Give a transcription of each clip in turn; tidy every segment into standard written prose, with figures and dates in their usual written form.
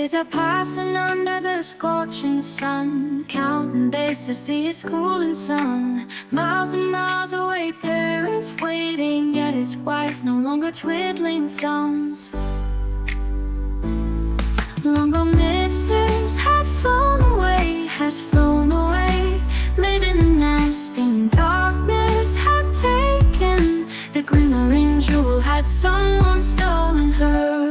Days are passing under the scorching sun, counting days to see his schooling son. Miles and miles away, parents waiting, yet his wife no longer twiddling thumbs. Long gone missives have flown away, has flown away. Living in nasty darkness had taken the glimmering jewel, had someone stolen her.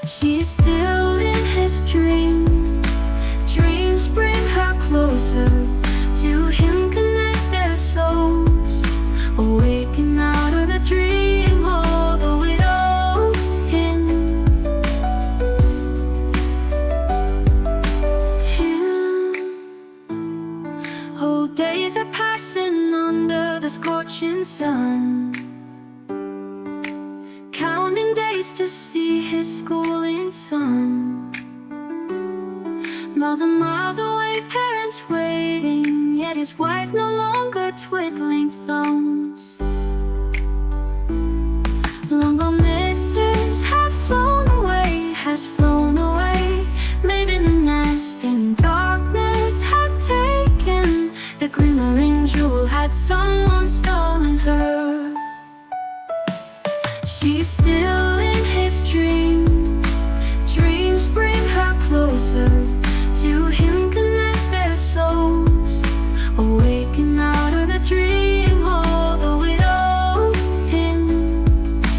She's still in his dream. Dreams bring her closer to him, connect their souls. Awaken out of the dream, although it owed him. Oh, days are passing under the scorching sun, counting days to see his schooling son. Miles and miles away, parents waiting, yet his wife no longer twiddling thumbs. Long gone missives have flown away, has flown away. Living in nest in darkness had taken the glimmering jewel, had someone stolen her. She's still in his dream. Dreams bring her closer to him, connect their souls. Awaken out of the dream, although it owed him.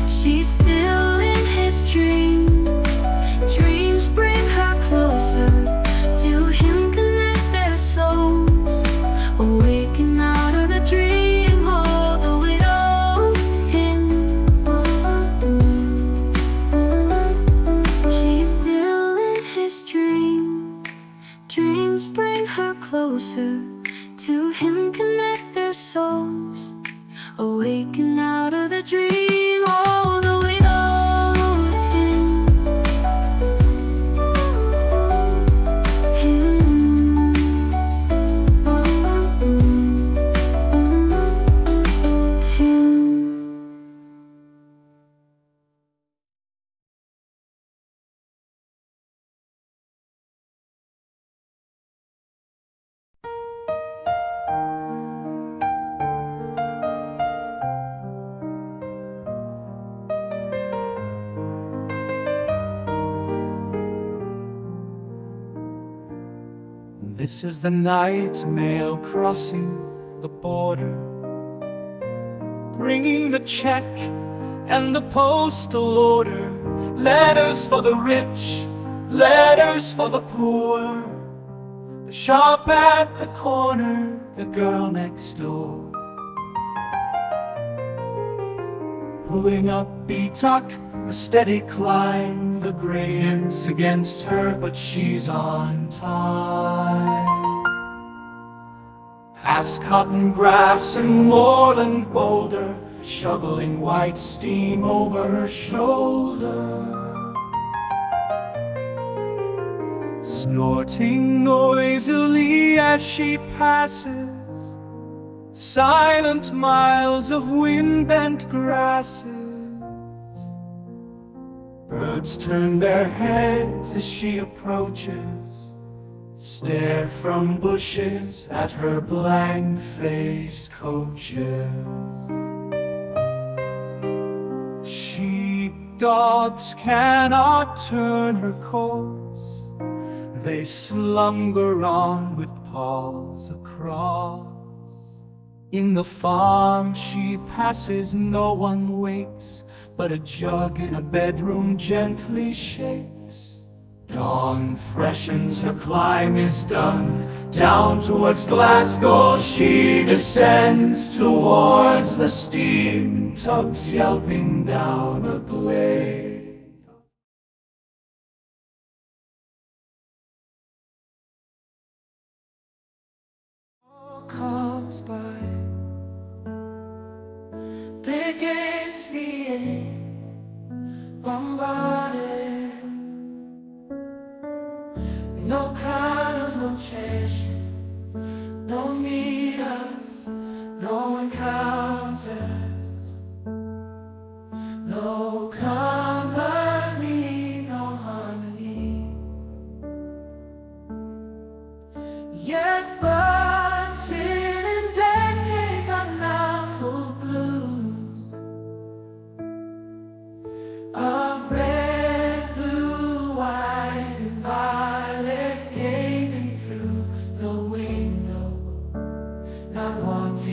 She's still in his dream. Dreams bring her closer to him, connect their souls. Awaken out of the dream, although it owed him. She's still in his dream. Dreams bring her closer to him, connect their souls. Awaken out of the dream, although it owed him. This is the night mail crossing the border, bringing the check and the postal order. Letters for the rich, letters for the poor. The shop at the corner, the girl next door. Pulling up B-tuck, a steady climb. The gray ends against her, but she's on time. Past cotton grass and moorland boulder, shoveling white steam over her shoulder. Snorting noisily as she passes, silent miles of wind-bent grasses. Birds turn their heads as she approaches, stare from bushes at her blank-faced coaches. Sheepdogs cannot turn her course, they slumber on with paws across. In the farm she passes, no one wakes, but a jug in a bedroom gently shakes. Dawn freshens, her climb is done. Down towards Glasgow she descends, towards the steam tugs yelping down a glade. Calls by, begins being bombarded. No colors, no change, no meters, no encounters, no company, no honey.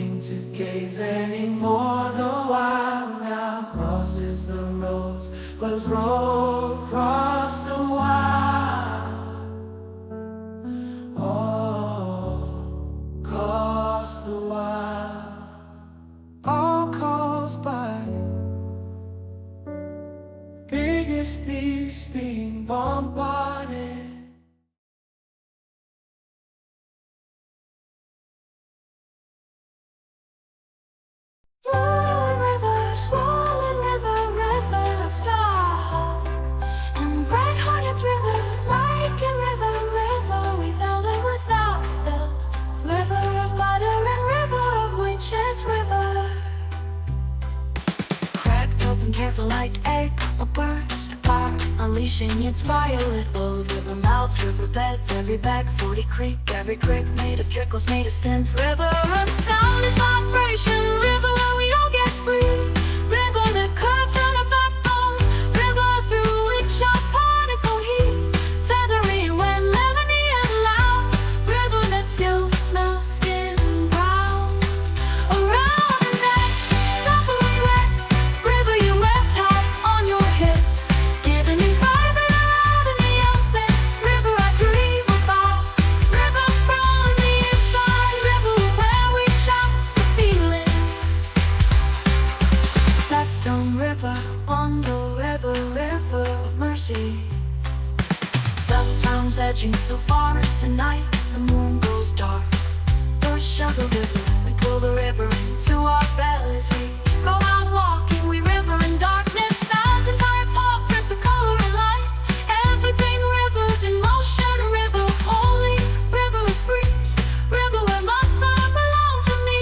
pausing to gaze anymore. The wild now crosses the roads, but road across the wild. Oh, across the wild. All caused by biggest beast being bombarded. Swollen river, river of salt. And bright harness river, Lycan river, river without and without fill. River of butter and river of witches, river. Cracked open careful like egg, a burst apart, unleashing its violet load. River mouths, river beds, every bag, 40 creek, every creek made of trickles, made of synth. River of sound and vibration, river where we all get free. River that curved on a backbone, river through which our particle heat. Feathery when lemony and loud, river that still smells skin brown. Around the neck, supple and sweat, river you wear tight on your hips. Given in private and out in the open, river I dream about. River from the inside, river where we shout the feeling. Septum river, on the river, river of mercy. Sometimes edging so far into night, the moon goes dark. Push of the river, we pull the river into our bellies. We go out walking, we river in darkness. Sounds entire portraits of color and light. Everything rivers in motion, river holy, river of freeze, river where my fire belongs to me.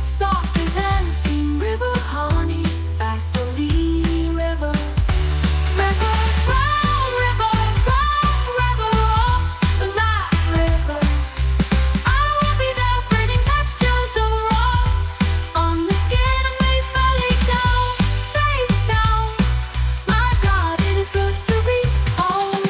Softer than steam, river honey, Vaseline river. River brown, river off the night river. I will be there, breathing textures of rock on the skin of me, belly down, face down. My God, it is good to be home.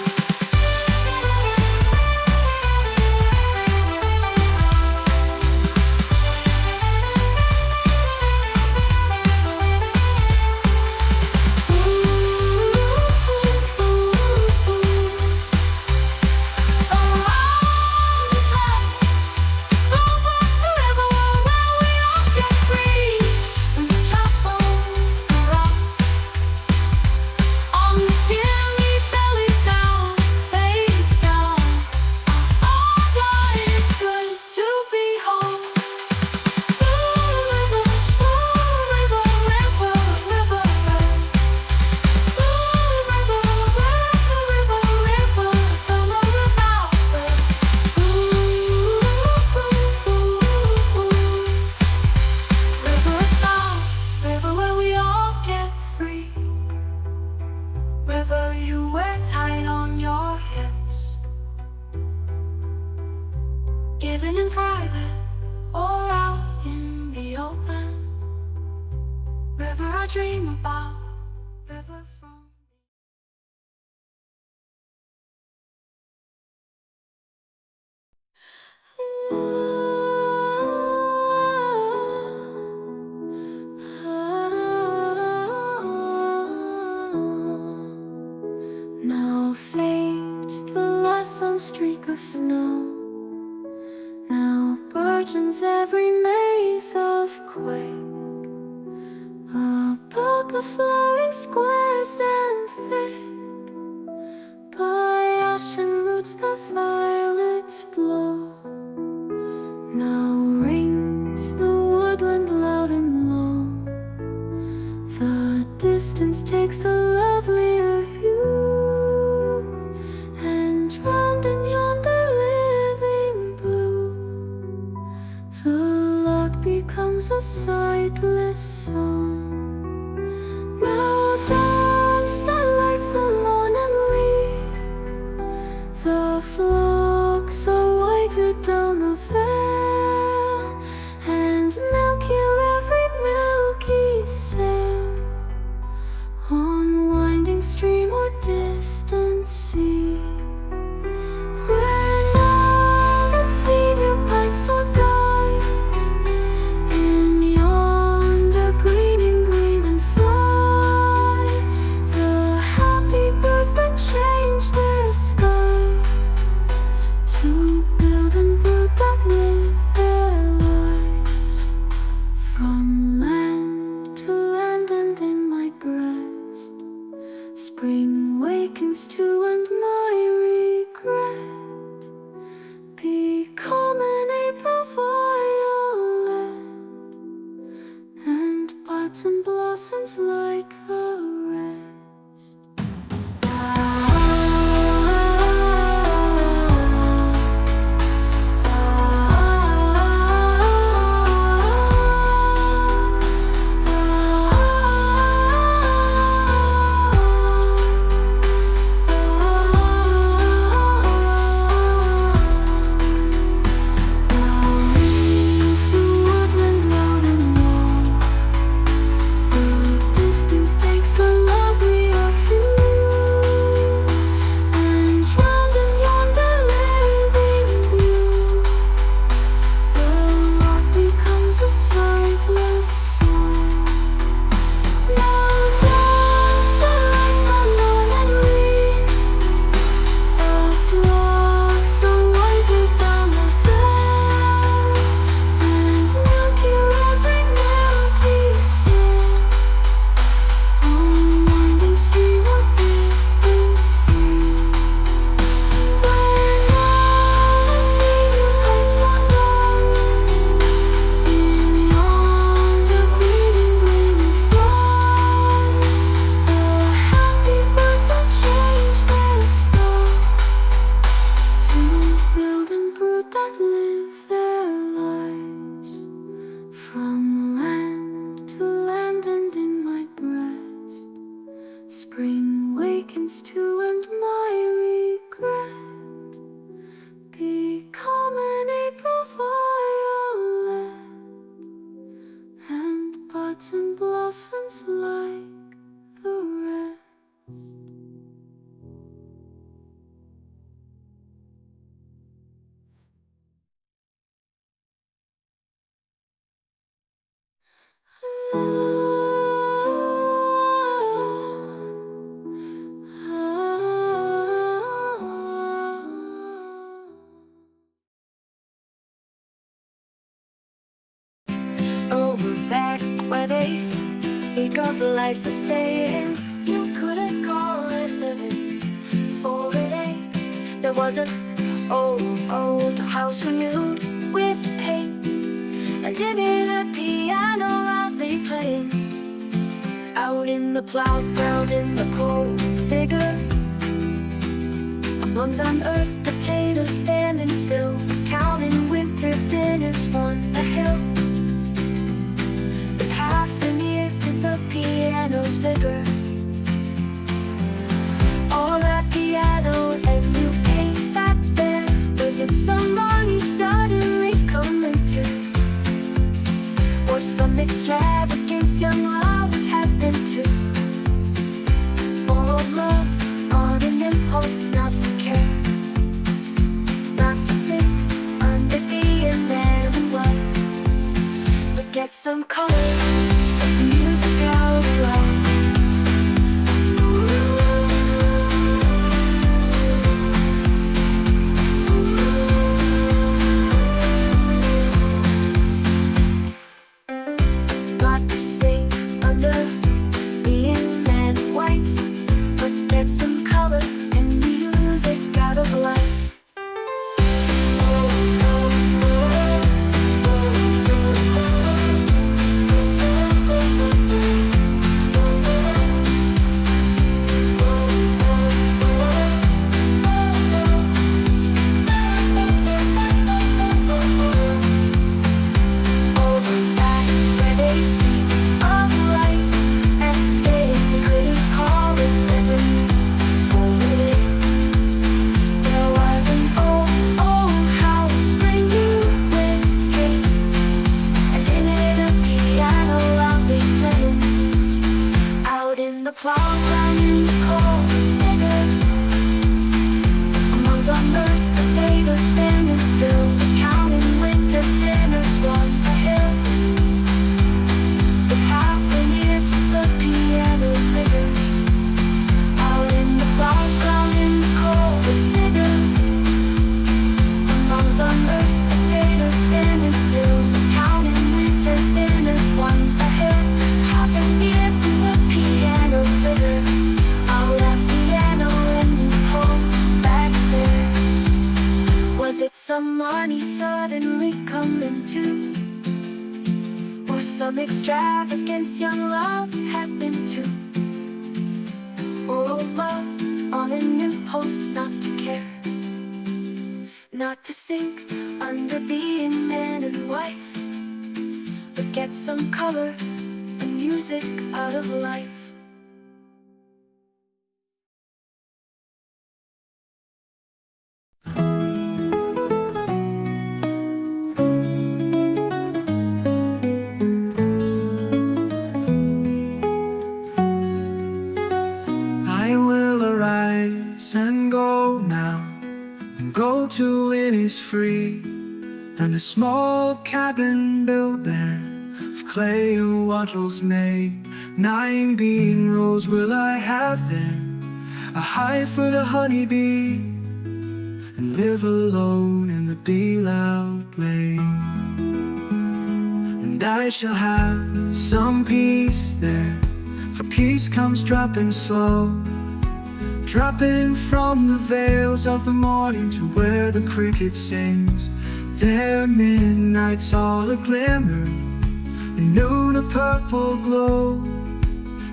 River where we all get free. River you wear tight on your hips. Given in private or out in the open. River I dream about. River from now fades the last some streak of snow. Now burgeons every maze of quake. About the flowering squares and thick, by ashen roots the violets blow. Now rings the woodland loud and low. The distance takes a lovelier hue, and drowned in yonder living blue, the lark becomes a sightless song. Now dance the lights alone and leave. The flocks are whiter down the vale, and milkier every milky sail, on winding stream or distant sea. Where now the sea pipes or dies in buds and blossoms like the rest. Spring wakens too, and my regret become an April violet, and buds and blossoms like the rest. Over back where they speak of life is staying, you couldn't call it living, for it ain't. There was an old house renewed with paint, and in it a piano loudly playing. Out in the plowed ground in the cold digger, amongst unearthed potatoes standing still, was counting winter dinners on a hill. With half an ear to the piano's vigor, all that piano and you ain't back there. Was it someone you suddenly coming to, or some extravagance young love had been to? Or love on an impulse not to care, not to sit under being there and what, but get some color, music out loud. Not to sing under being man and wife, but get some color and music out of life. Half an ear to the piano's vigor. extravagance young love had been to. Oh, love on an impulse not to care, not to sink under being man and wife, but get some color and music out of life. I will arise and go now, and go to Innisfree, and a small cabin built there of clay and wattles made. 9 bean rows will I have there, a hive for the honeybee, and live alone in the bee-loud glade. And I shall have some peace there, for peace comes dropping slow, dropping from the veils of the morning to where the cricket sings. There midnight's all a glimmer, and noon a purple glow,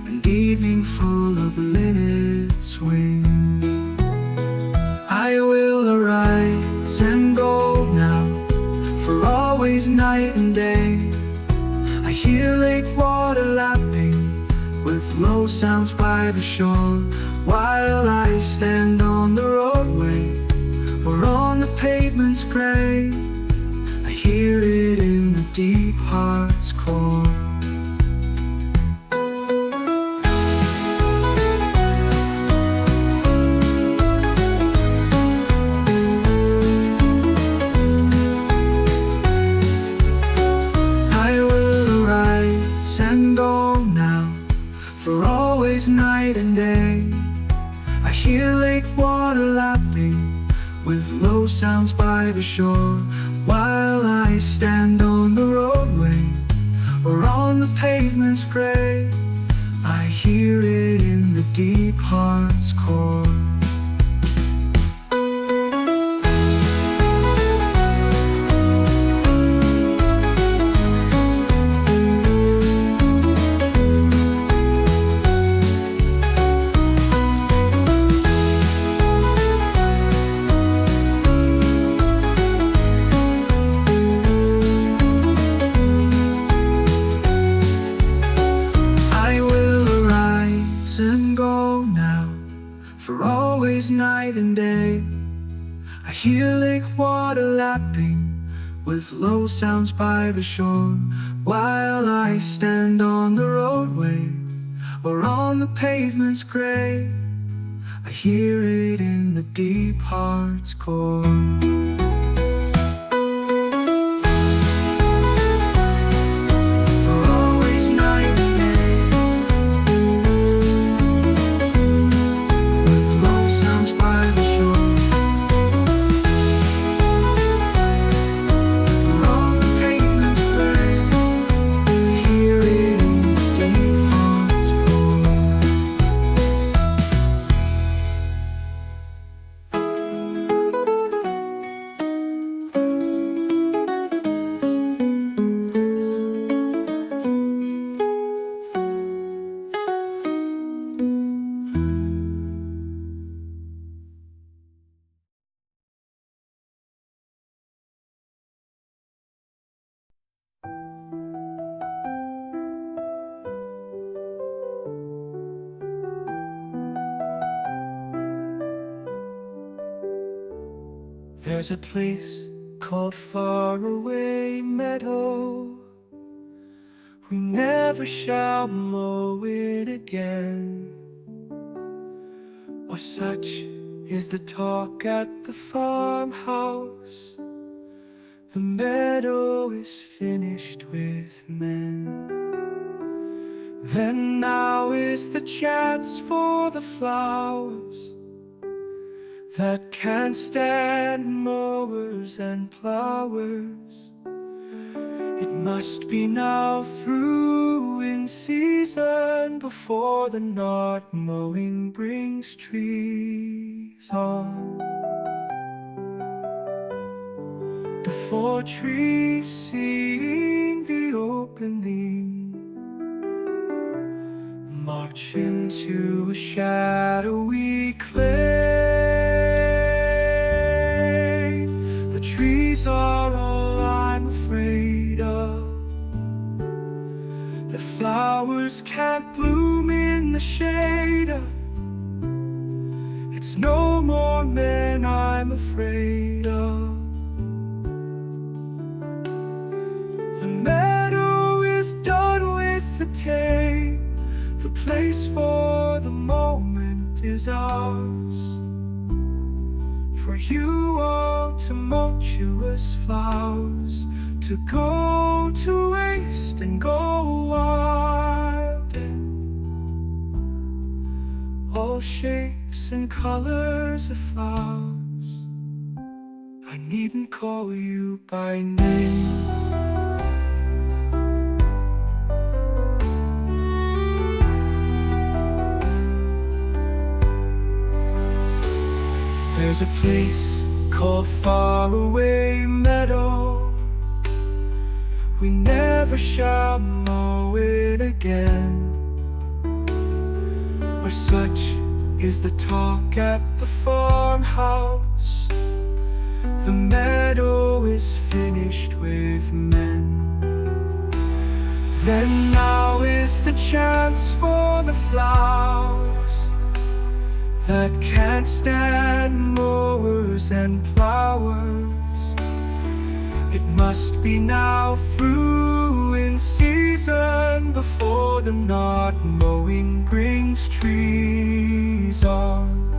and evening full of linnet's wings. I will arise and go now, for always night and day. I hear lake water lapping with low sounds by the shore, while I stand on the roadway or on the pavement's gray. I hear it in the deep heart's core. I will arise and go now, for always night and day. I hear lake water lapping with low sounds by the shore, while I stand on the roadway or on the pavement's gray. I hear it in the deep heart's core. Night and day, I hear lake water lapping with low sounds by the shore, while I stand on the roadway or on the pavement's gray. I hear it in the deep heart's core. There's a place called Faraway Meadow. We never shall mow it again, or such is the talk at the farmhouse. The meadow is finished with men. Then now is the chance for the flowers that can't stand mowers and plowers. It must be now through in season, before the not mowing brings trees on. Before trees seeing the opening march into a shadowy clay. The trees are all I'm afraid of. The flowers can't bloom in the shade of. It's no more men I'm afraid of. The meadow is done with the tame. The place for the moment is ours. For you are tumultuous flowers, to go to waste and go wild in all shapes and colors of flowers. I needn't call you by name. There's a place called Faraway Meadow. We never shall know it again, or such is the talk at the farmhouse. The meadow is finished with men. Then now is the chance for the flowers that can't stand mowers and plowers. It must be now through in season, before the not mowing brings trees on.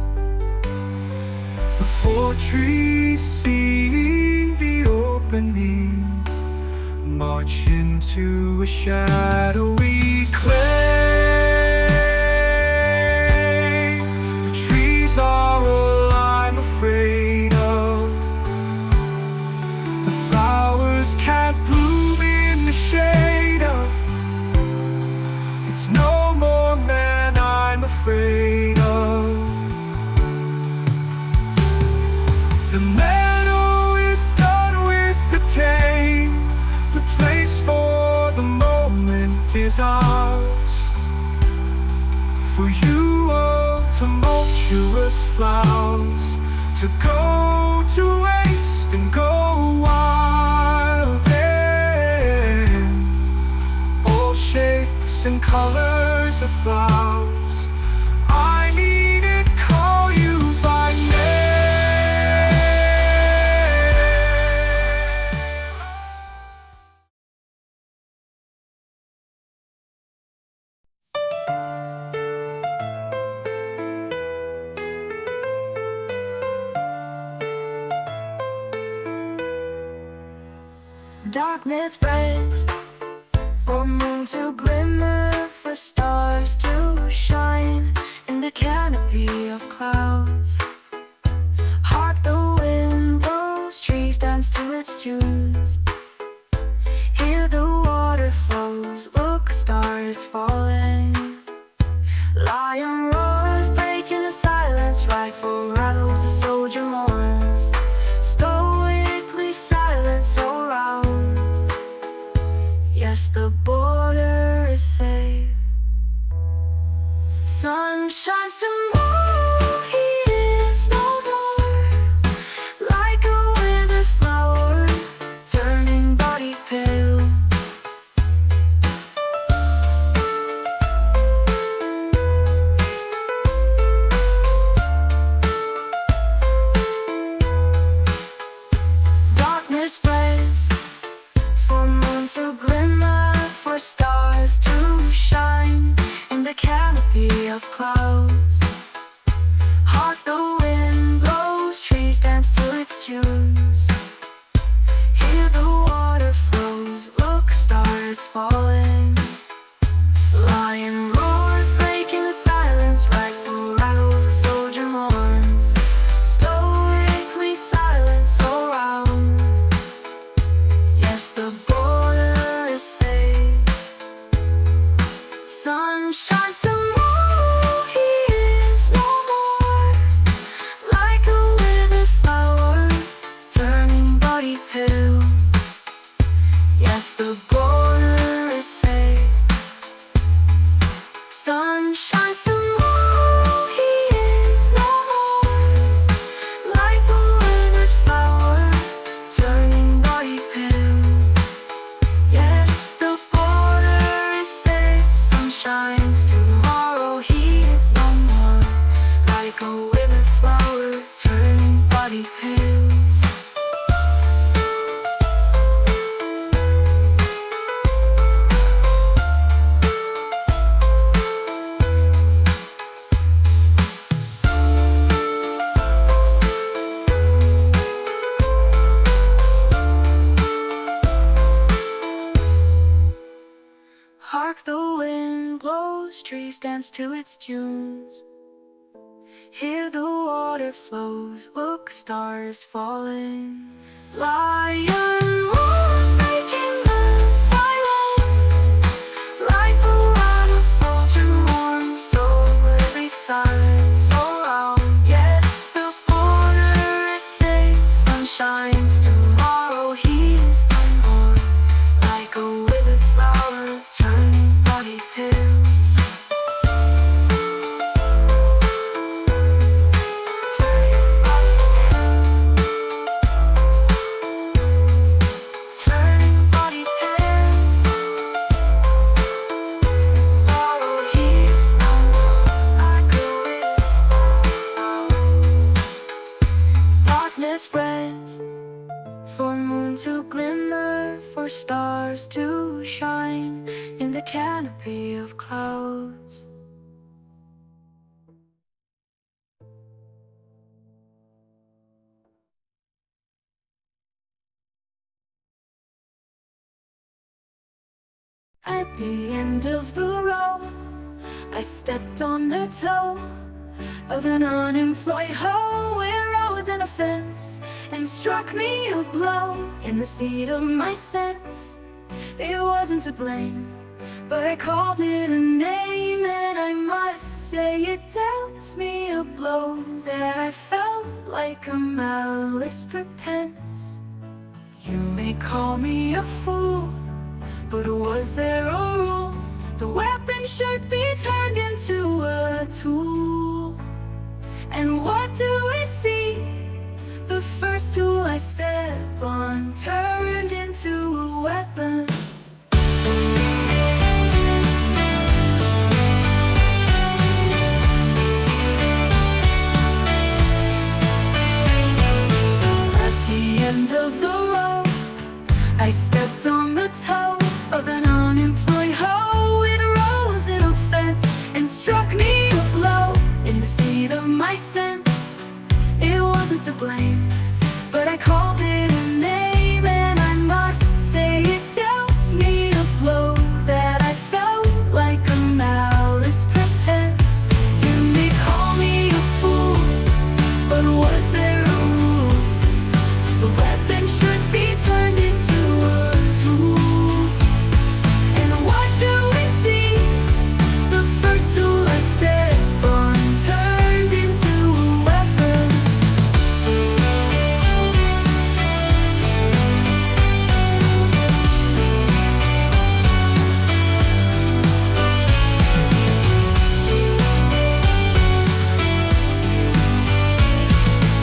Before trees seeing the opening march into a shadowy clay. The trees are all I'm afraid of. The flowers can't bloom in the shade of. It's no more men I'm afraid of. The meadow is done with the tame. The place for the moment is ours. For you are tumultuous flowers, to go to waste and go wild in all shapes and colors of flowers. I needn't call you by name. Darkness spreads, for moon to glimmer, for stars to shine in the canopy of clouds. Hark the wind blows, trees dance to its tunes. Hear the water flows, look, a star is falling. Lion roars, breaking the silence, rifle rattles, the soldier mourns. Stoically silence around. Yes, the border is safe. Sun shines tomorrow, he is no more. Like a withered flower, turning body pale. shines tomorrow. He is no more. Life a withered flower, turning body pale. Yes, the border is safe. Sun shines tomorrow. He is no more. Like a withered flower, turning body pale. Hark, the wind blows, trees dance to its tunes. Hear the water flows, look, stars falling. Lion roars, breaking the silence. Life around a soldier mourns, though every silence around. Yes, the border is safe. Sun shines tomorrow. He is no more. Like a withered flower, turning body pale. Turning body pale. Tomorrow he is no more. Like a withered flower. Darkness spreads, for moon to glimmer, for stars to shine in the canopy of clouds. At the end of the row, I stepped on the toe of an unemployed hoe. It rose in a fence and struck me a blow in the seat of my sense. It wasn't to blame, but I called it a name, and I must say it dealt me a blow that I felt like a malice prepense. You may call me a fool, but was there a rule? The weapon should be turned into a tool. And what do we see? The first tool I step on turned into a weapon. At the end of the road, I stepped on the toe of an unemployed hoe. It rose in offense and struck me a blow in the seat of my sense. It wasn't to blame, but I called it a name, and I must say it dealt me a blow that I felt like a malice prepense. You may call me a fool, but was there a rule? The weapon should be turned into a tool. And what do we see? The first tool I step on turned into a weapon.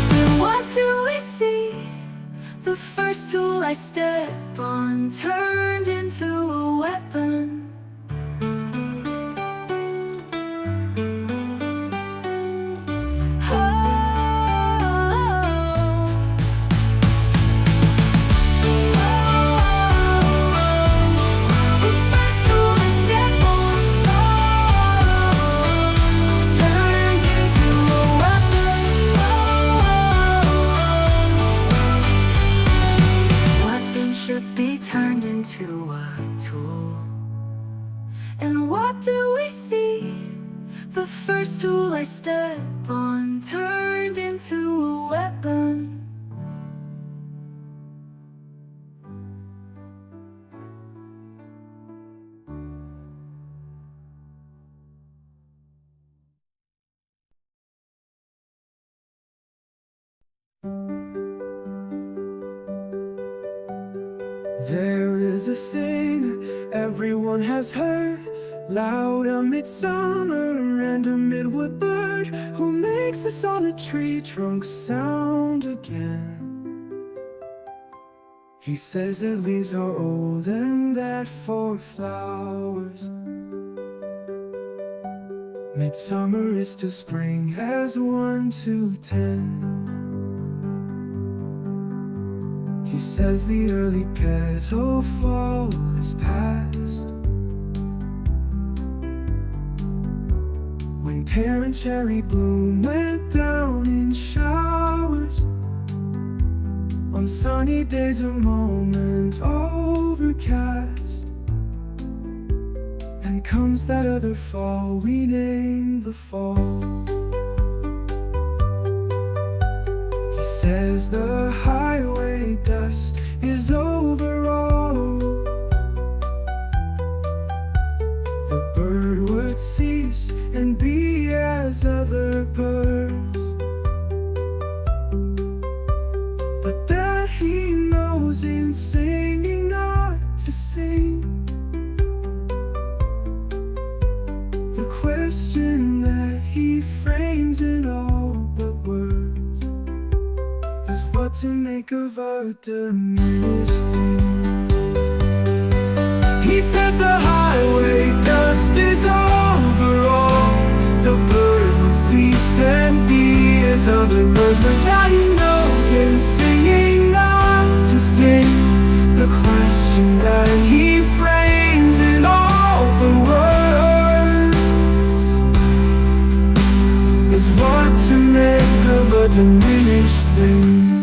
And what do we see? The first tool I step on turned into a weapon. The first tool I step on turned into a weapon. Weapon should be turned into a tool. And what do we see? The first tool I step on turned into a weapon. There is a saying everyone has heard: Loud a midsummer and a midwood bird who makes the solid tree trunk sound again. He says that leaves are old and that for flowers midsummer is to spring as 1 to 10. He says the early petal fall is past, when pear and cherry bloom went down in showers. On sunny days a moment overcast, and comes that other fall we name the fall. He says the highway dust is over all, the bird would cease and be as other birds, but that he knows in singing not to sing. The question that he frames in all but words is what to make of a diminished thing. He says the highway dust is over all, the bird will cease and be as other birds, but that he knows in singing not to sing. The question that he frames in all the words is what to make of a diminished thing.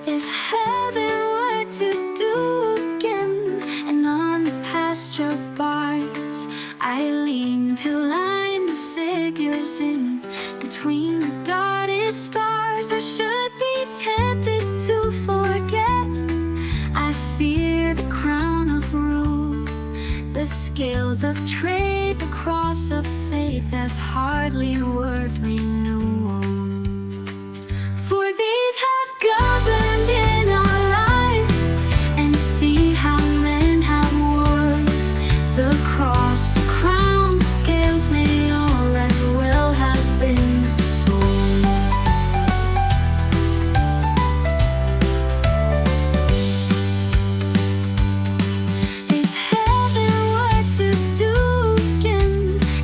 If heaven were to do again, and on the pasture bars I lean to line the figures in between the dotted stars, I should be tempted to forget. I fear the crown of rule, the scales of trade, the cross of faith that's hardly worth renewal. For these have governed in our lives, and see how men have worn the cross, the crown, the scales may all as well have been the sword. If heaven were to do again,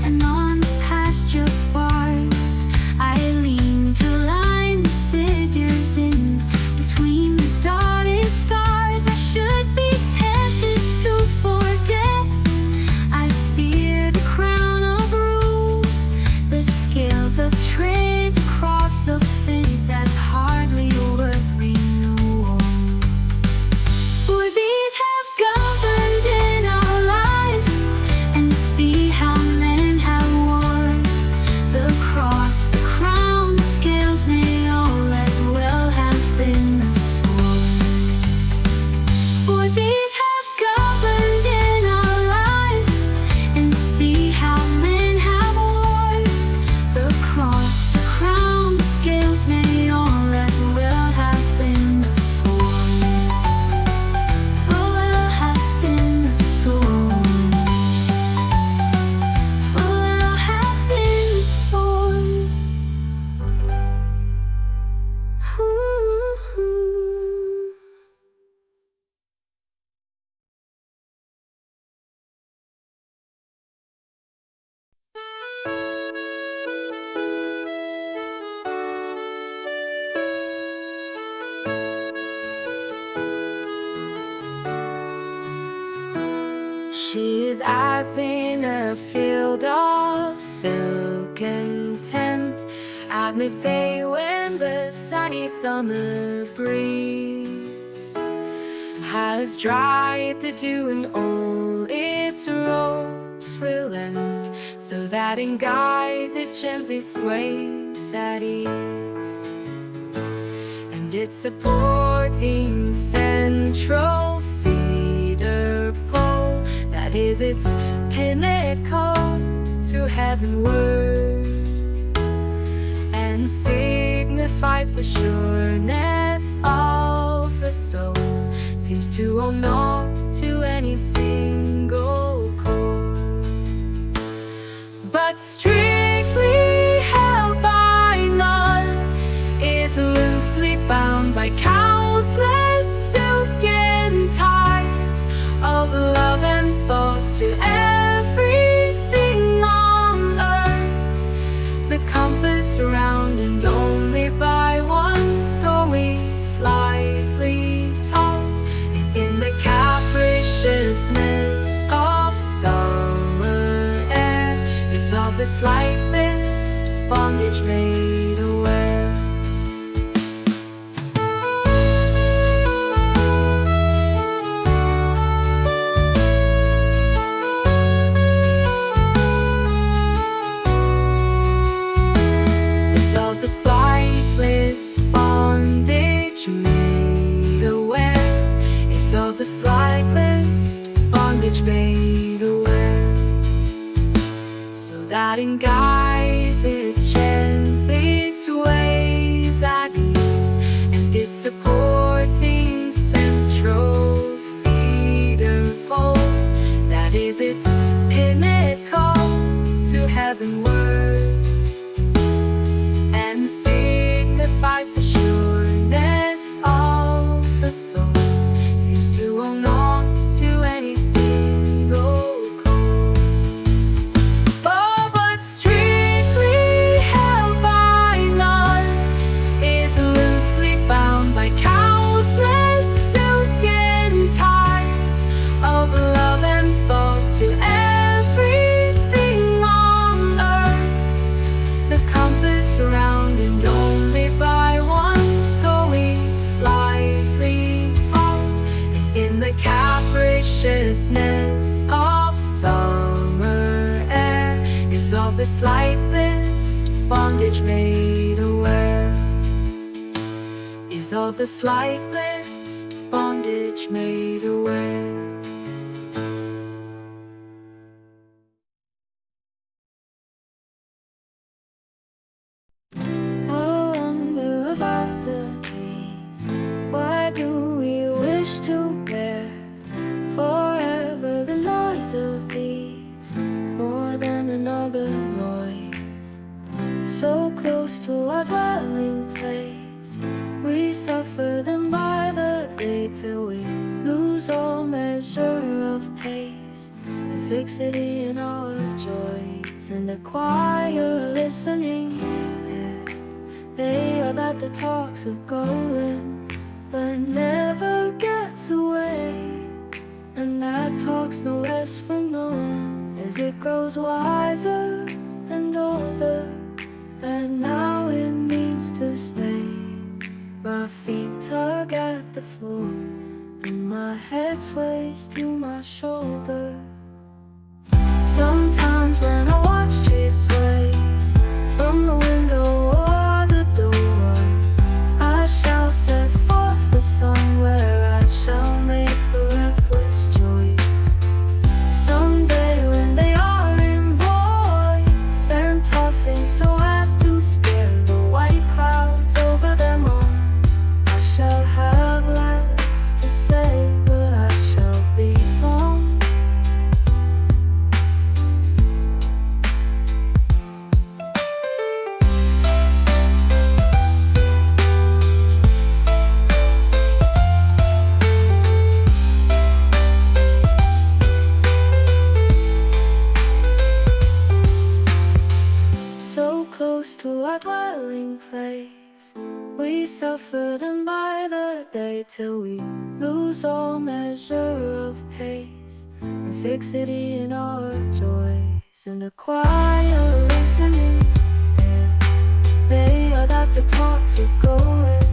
and on the pasture bars I lean to line the figures in between the dotted stars, I should be tempted to forget. I fear the crown of rule, the scales of trade, the cross of faith that's hardly worth renewal. For these have governed in our lives, and see how men have worn the cross, the crown, the scales may all as well have been the sword. For these have governed in our lives, and see how men have worn the cross, the crown, the scales may all as well have been the sword. Oh, well have been the sword. Oh, well have been the sword. Ooh. She is as in a field of silk and tent at midday when the sunny summer breeze has dried the dew and all its robes relent, so that in guise it gently sways at ease, and its supporting century is its pinnacle to heavenward, and signifies the sureness of the soul, seems to owe naught to any single chord, but strictly held by none, is loosely bound by countless silken ties of love and thought to everything on earth, the compass round and only by one's going slightly taut, in the capriciousness of summer air, is of the slightest bondage made aware. The slightest bondage made aware, is of the slightest bondage made aware, so that in guise it gently sways at ease, and its supporting central cedar pole, that is its pinnacle to heavenward, and signifies the sureness of the soul, seems to owe naught to any single chord, but strictly held by none, is loosely bound by countless silken ties of love and thought to everything on earth, the compass around and only by one's going slightly taut, in the capriciousness of summer air, is of the slightest bondage made aware, is of the slightest bondage made aware. So close to our dwelling place, we suffer them by the day till we lose all measure of pace, and fixity in our joys, and acquire listening. They are that the talks of going, but never gets away, and that talks no less from knowing, as it grows wiser and older. And now it means to stay. My feet tug at the floor, and my head sways to my shoulder. Sometimes when I watch trees sway from the window or the door, I shall set forth the song where I shall make the reckless choice. Someday when they are in voice and tossing so as to scare the white clouds over them all, I shall have less to say, but I shall be wrong. So close to our dwelling place, we suffer them by the day till we lose all measure of pace, and fixity in our joys, and acquire listening. They are that the talks of going,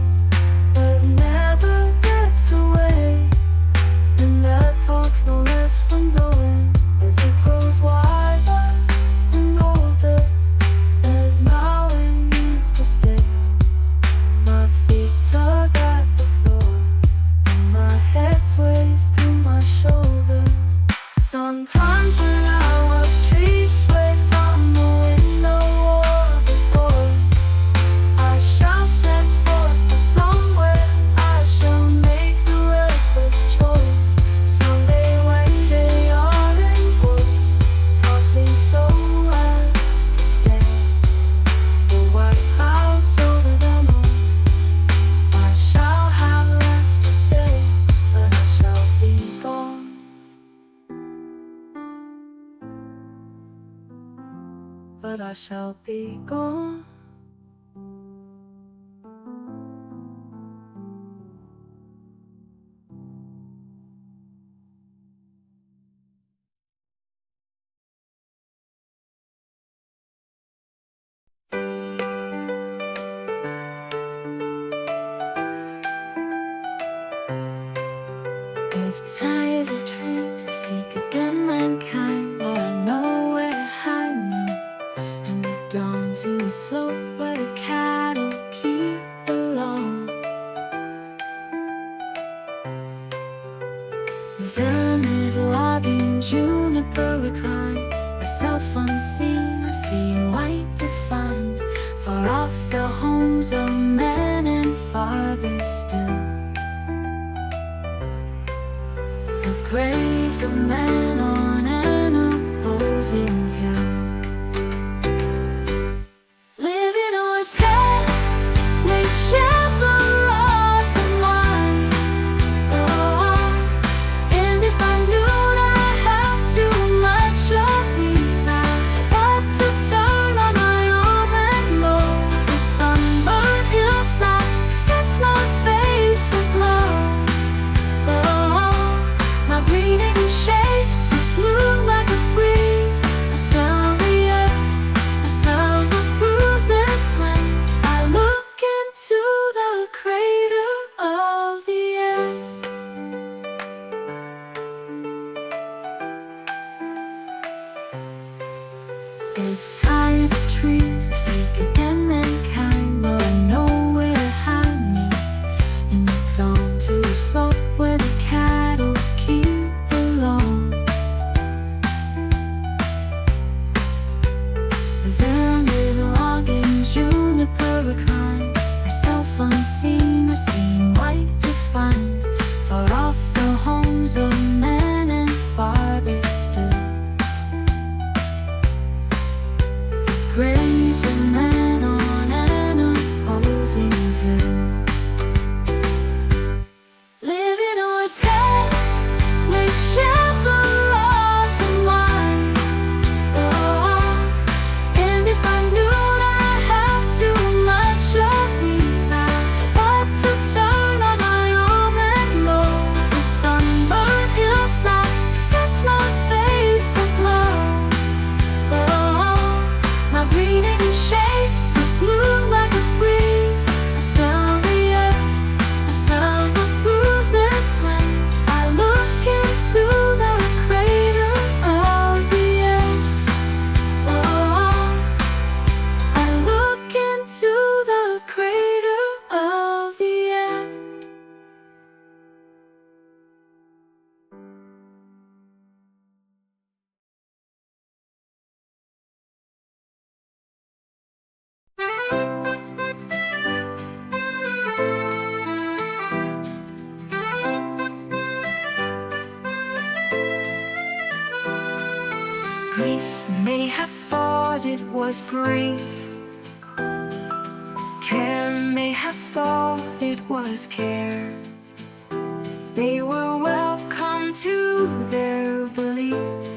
but never gets away, and that talks no less from knowing, as it grows wiser and older. And now it needs to stay. My feet tug at the floor, and my head sways to my shoulder. Sometimes but I shall be gone. If ties of trees are seek again mankind, well, I know where to hide me. And the dawn to the slope where the cattle keep alone. Vermid logging, juniper recline, myself unseen, I see in white defined. Far off the homes of men and farther still, the graves of men on an opposing hill. Living or dead, whichever odds are mine. Oh, and if I knew that I have too much of these, I'd have to turn on my arm and low. The sunburned hillside sets my face aglow. My breathing shapes the blue like a breeze. I smell the earth, I smell the bruising plain. I look into the crater of the earth. If ties of trees are seek again mankind, well, I know where to hide me. In the dawn to the slope where the cattle keep alone. Vermid logging, juniper recline, myself unseen, I see in white defined. Far off the homes of men and farther still, the graves of men on an opposing hill. Living or dead, whichever odds are mine. Oh, and if I knew that I have too much of these, I'd have to turn on my arm and low. The sunburned hillside sets my face aglow. Oh, my breathing shapes the blue like a breeze. I smell the earth, I smell the bruising plain. I look into the crater of the earth. Oh, I look into the crater of the earth. Grief may have thought it was grief. Care may have thought it was care. They were welcome to their belief,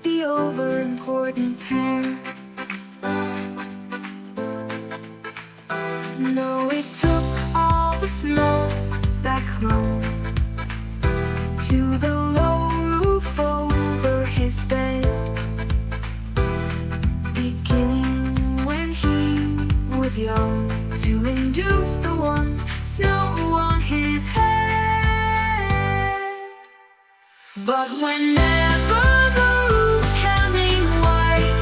the over-important pair. No, it took all the snows that clung to the low roof over his bed, beginning when he was young, to induce the one snow on his head. But whenever the roof came in white,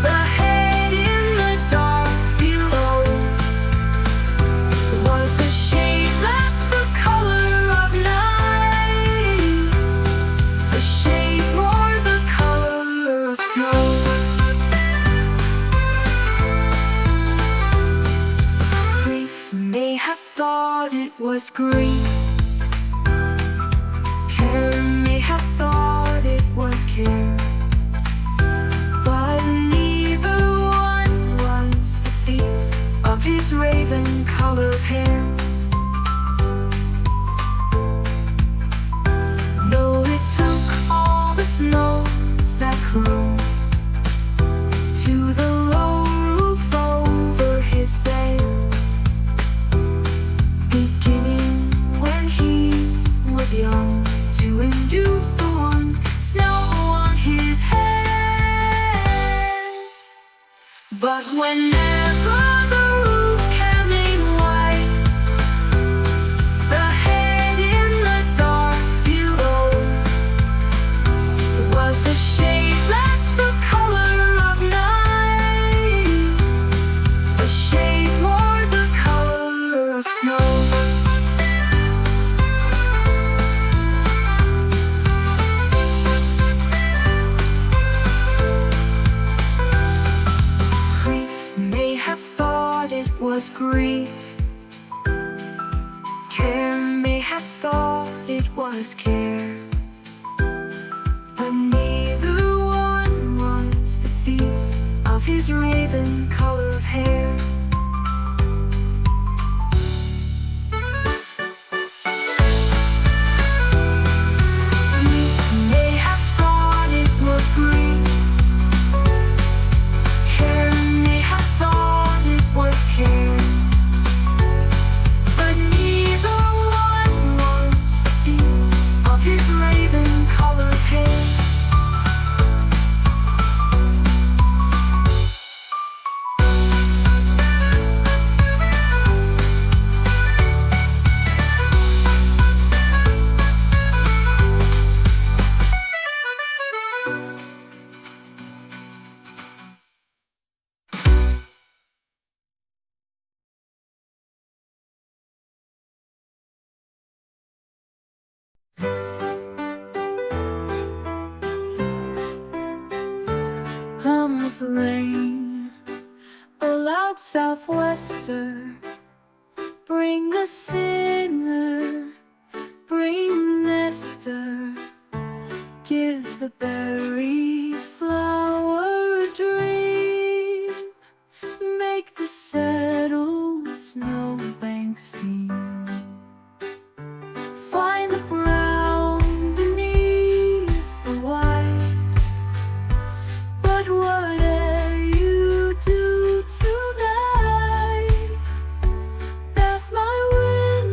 the head in the dark below was a shade less the color of night, a shade more the color of snow. Grief may have thought it was grief. Care may have thought it was care. But neither one was the thief of his raven-colored hair. No, it took all the snows that clung young to induce the one snow on his head. But whenever the roof came in white, the head in the dark below was a shade less the color of night, a shade more the color of snow. Was grief. Care may have thought it was care, but neither one was the thief of his raven color of hair. Grief may have thought it was grief. Care may have thought it was care. Come with the rain, a loud southwester. Bring the singer, bring the nester. Give the berry flower a dream. Make the settled snowbank steam. Find the brown beneath the white. But whatever you do tonight, doth my will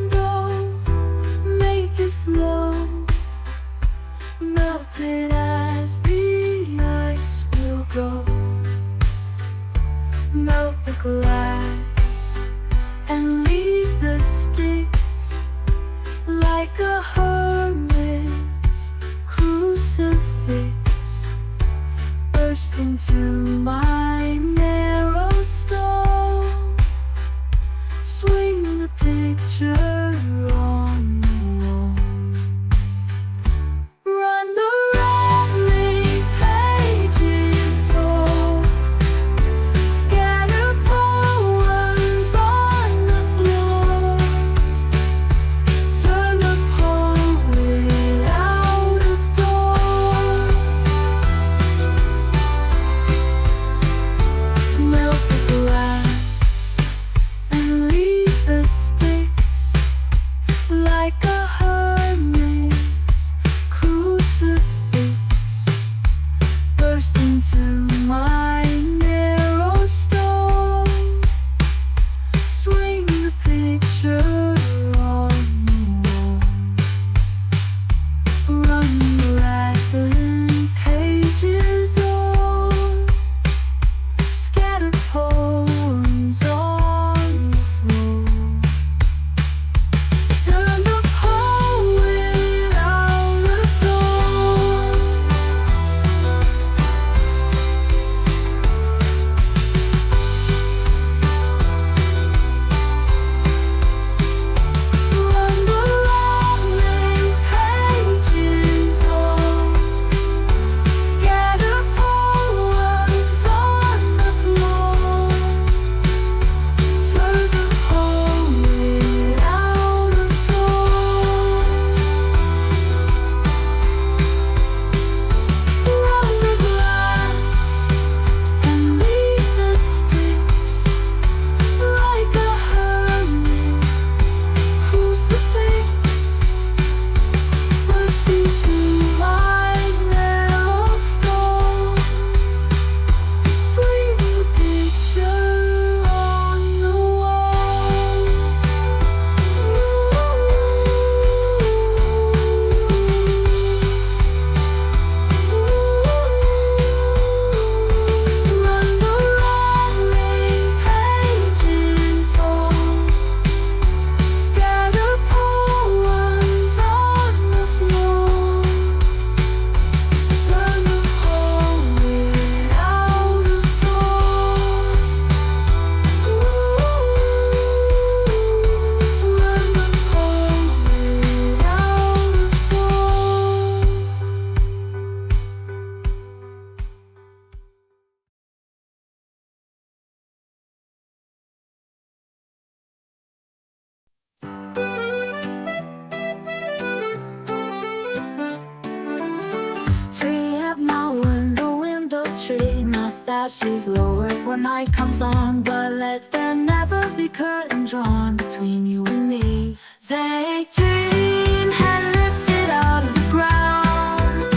sash is lowered when night comes on, but let there never be curtain drawn between you and me. They dream had lifted out of the ground,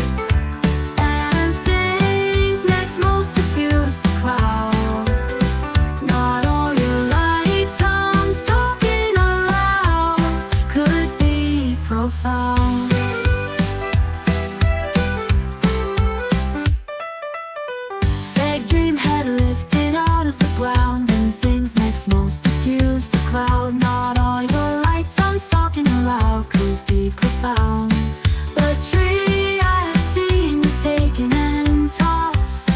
and things next most diffuse to cloud. Not all your light tongues talking aloud could be profound. Vague dream had lifted out of the ground, and things next most diffused to cloud. Not all your light tongues talking aloud could be profound. The tree I have seen you taken and tossed,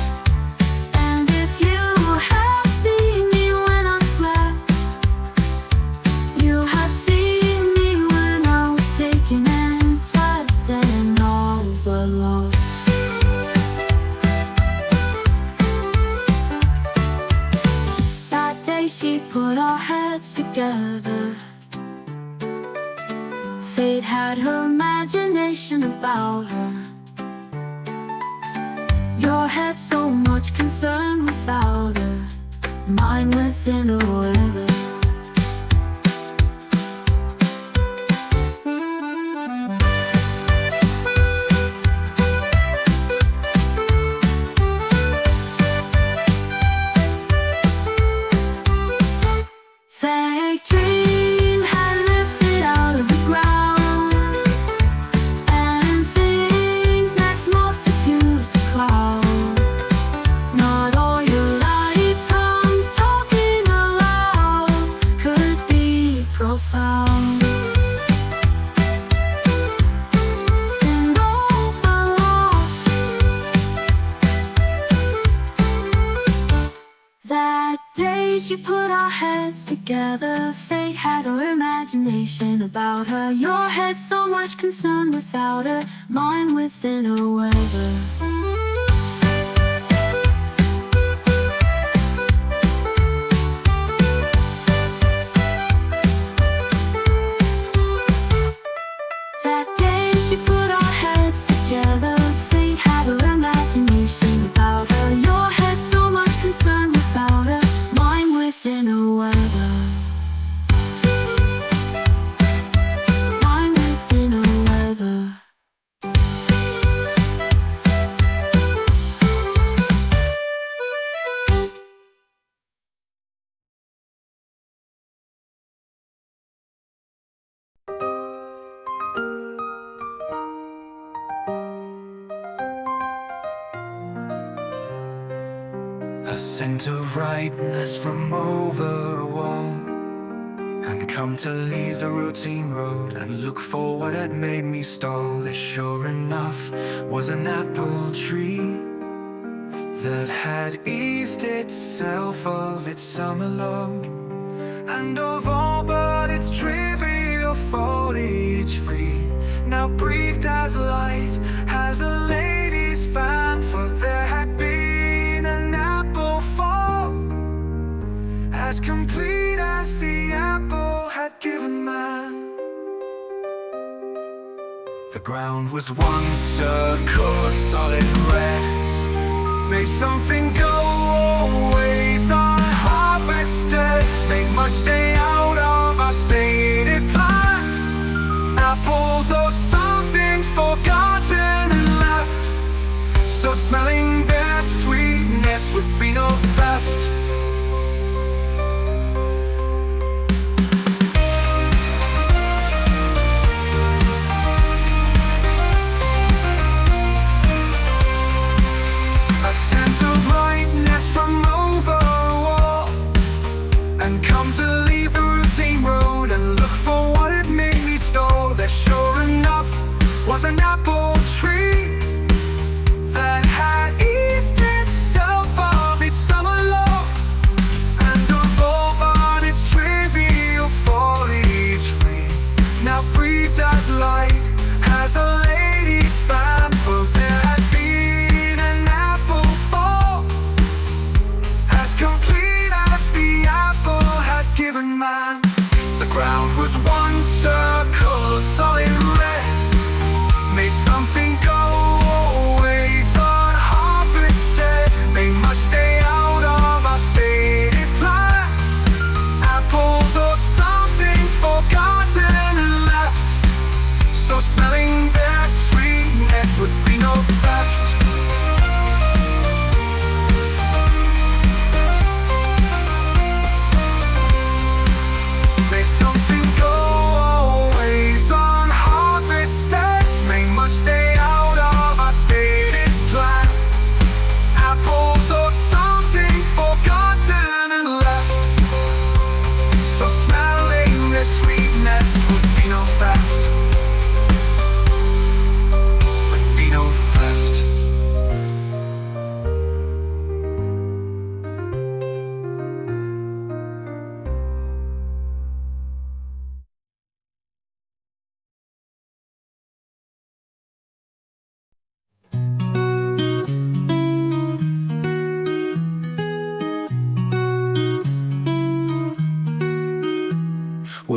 and if you have seen me when I slept, you have seen me when I was taken and swept, and all but lost. That day she put our heads together. Fate had her imagination about her. Your head so much concerned without her, mine within her weather. Vague dream had lifted out of the ground, and things next most diffused to cloud. Not all your light tongues talking aloud could be profound. And all but lost. That day she put our heads together. Fate had her imagination about her. Your head so much concerned without her, mine within her weather. That day she put our heads together. Fate had her imagination about her. Your head so much concerned without her, mine within her weather. Mine within her weather. A scent of ripeness from over a wall, and come to leave the routine road and look for what had made me stall. There sure enough was an apple tree that had eased itself of its summer load, and of all but its trivial foliage free, now breathed as light as a lady's fan. For there had been an apple fall, as complete as the apple had given man. The ground was one circle of solid red, made something go always unharvested, made much stay out of our stated plan. Apples of something forgotten and left, so smelling their sweetness would be no theft. A sense of rightness from over a wall, and come to leave the routine road and look for what it made me stole. There sure enough was an apple tree that had eased itself of its summer low, and of all but its trivial foliage free, now breathed as light as a lady's fan. For there had been an apple fall, as complete as the apple had given man. The ground was one circle of solid red, made some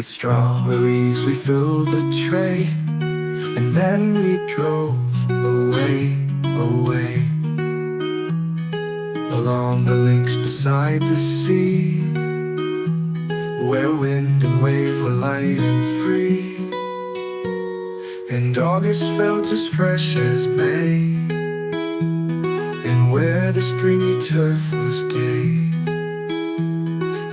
With strawberries we filled the tray, and then we drove away, away, along the links beside the sea, where wind and wave were light and free, and August felt as fresh as May, and where the springy turf was gay,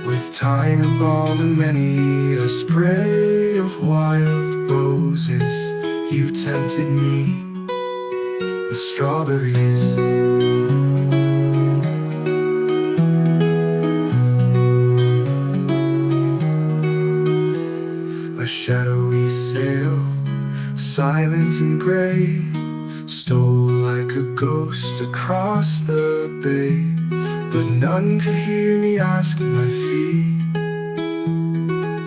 with thyme and balm and many a spray of wild roses. You tempted me with strawberries. A shadowy sail, silent and gray, stole like a ghost across the bay, but none could hear me asking my fee,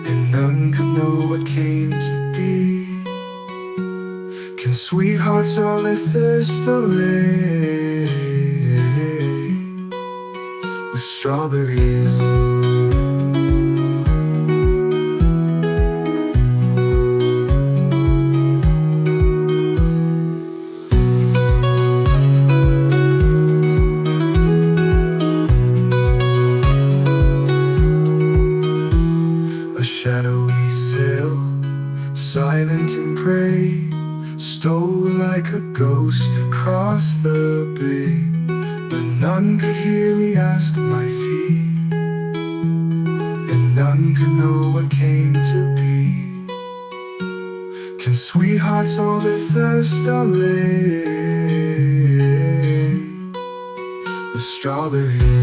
and none could know what came to be. Can sweethearts all their thirst allay with strawberries? A shadowy sail, silent and gray, stole like a ghost across the bay, but none could hear me ask my fee, and none could know what came to be. Can sweethearts all their thirst allay with strawberries?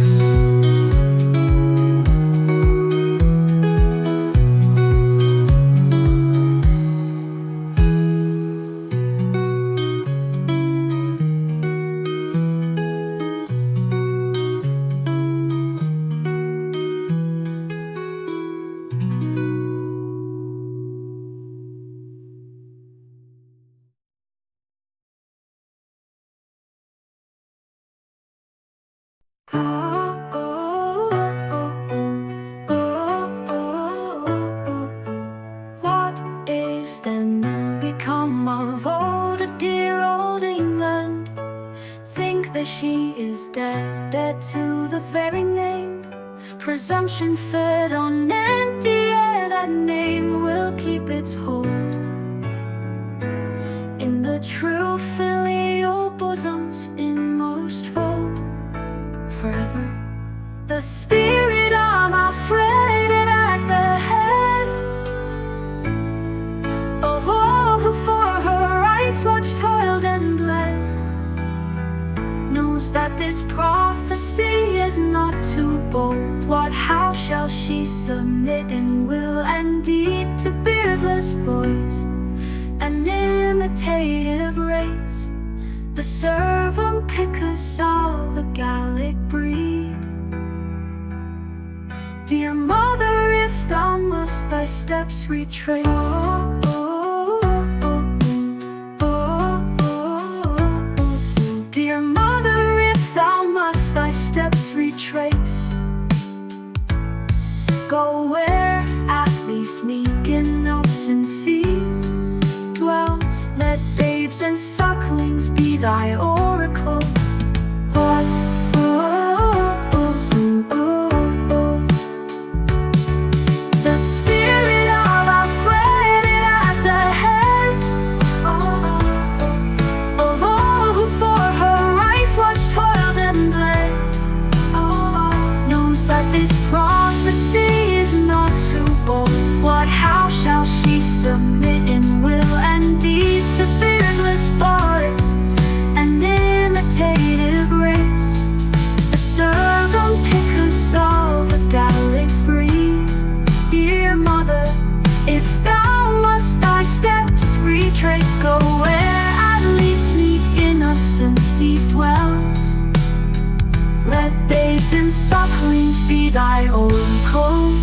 What is then become of old dear old England? Think that she is dead, dead to the very name. Presumption fed on empty air, that name will keep its hold in the true filial bosom's inmost fold. Forever the spirit of our friend at the head of all who for her rights watched, toiled and bled, knows that this prophecy is not too bold. What, how shall she submit in will and deed to beardless boys, an imitative race, the servum picus of the Gallic breed? Dear mother, if thou must thy steps retrace, dear mother, if thou must thy steps retrace, go where at least meek innocency dwells. Let babes and sucklings be thy oracles. The spirit of our friend at the head of all who for her rights watched, toiled and bled, knows that this prophecy is not too bold. What, how shall she submit in will and deed to beardless boys, an imitative race, a servum picus of a Gallic breed? Dear mother, if thou must thy steps retrace, go where at least meek innocency dwells. Let babes and sucklings be thy oracles.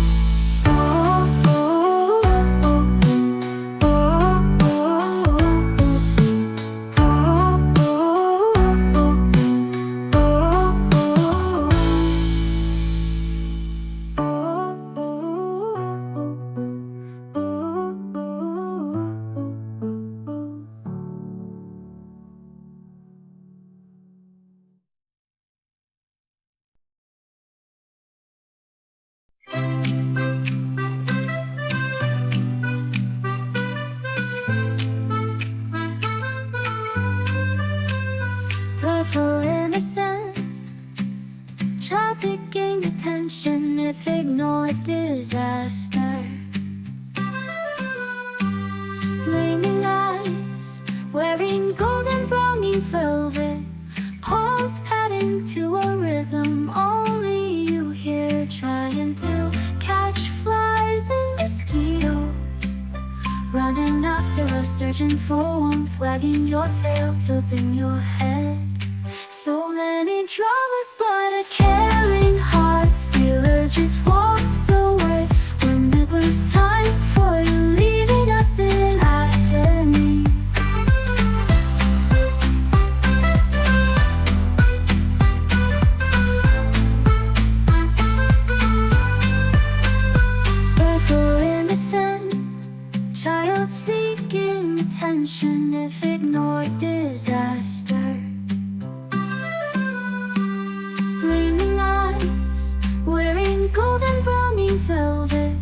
forward, wagging your tail, tilting your head. So many dramas, but a caring heart stealer just walked away when it was time for you, leaving us in agony. Therefore innocent, child seeking attention if ignored disaster. Gleaming eyes, wearing golden brownie velvet,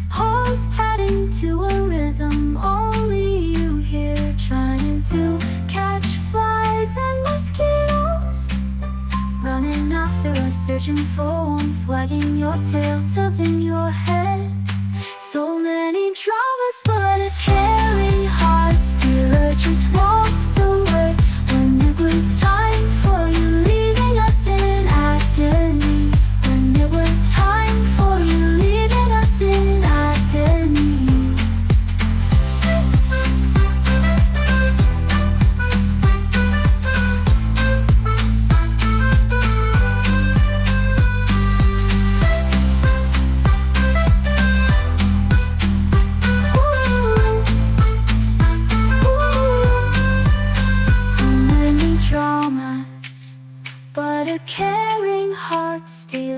paws padding to a rhythm only you hear, trying to catch flies and mosquitoes, running after us, searching for warmth, wagging your tail, tilting your head. So many dramas, but a caring heart stealer just walked away when it was time for you, leaving us in agony. When it was time for you, leaving us in agony. But a caring heart still